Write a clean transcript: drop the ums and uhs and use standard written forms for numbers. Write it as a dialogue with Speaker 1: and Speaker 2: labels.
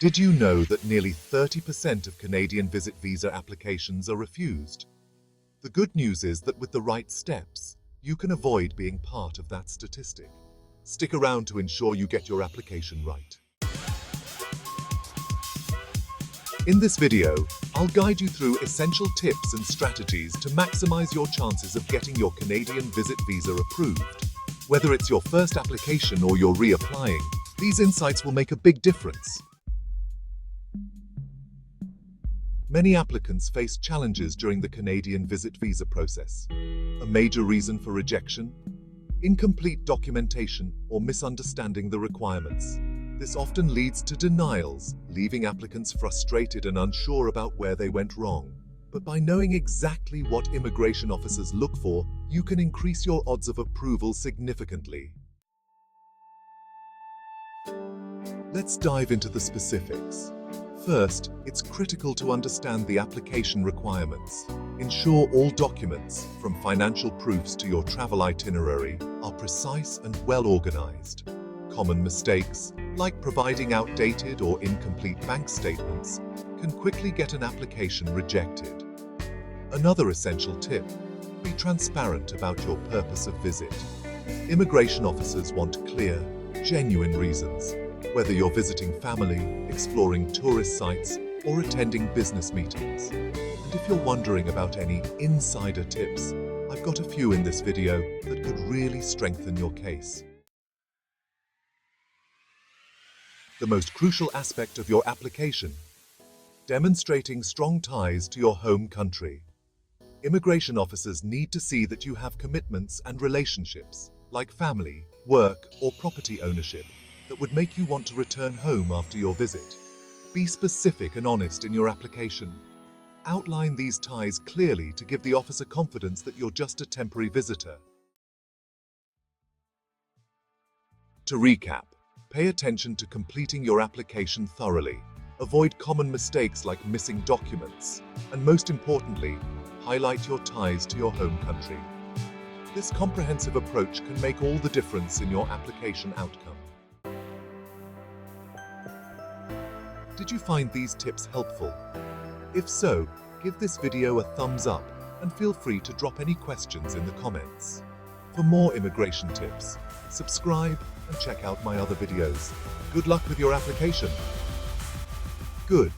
Speaker 1: Did you know that nearly 30% of Canadian visit visa applications are refused? The good news is that with the right steps, you can avoid being part of that statistic. Stick around to ensure you get your application right. In this video, I'll guide you through essential tips and strategies to maximize your chances of getting your Canadian visit visa approved. Whether it's your first application or you're reapplying, these insights will make a big difference. Many applicants face challenges during the Canadian visit visa process. A major reason for rejection? Incomplete documentation or misunderstanding the requirements. This often leads to denials, leaving applicants frustrated and unsure about where they went wrong. But by knowing exactly what immigration officers look for, you can increase your odds of approval significantly. Let's dive into the specifics. First, it's critical to understand the application requirements. Ensure all documents, from financial proofs to your travel itinerary, are precise and well organized. Common mistakes, like providing outdated or incomplete bank statements, can quickly get an application rejected. Another essential tip: be transparent about your purpose of visit. Immigration officers want clear, genuine reasons. Whether you're visiting family, exploring tourist sites, or attending business meetings. And if you're wondering about any insider tips, I've got a few in this video that could really strengthen your case. The most crucial aspect of your application: demonstrating strong ties to your home country. Immigration officers need to see that you have commitments and relationships, like family, work, or property ownership, that would make you want to return home after your visit. Be specific and honest in your application. Outline these ties clearly to give the officer confidence that you're just a temporary visitor. To recap, pay attention to completing your application thoroughly. Avoid common mistakes like missing documents, and most importantly, highlight your ties to your home country. This comprehensive approach can make all the difference in your application outcome. Did you find these tips helpful? If so, give this video a thumbs up and feel free to drop any questions in the comments. For more immigration tips, subscribe and check out my other videos. Good luck with your application. Good.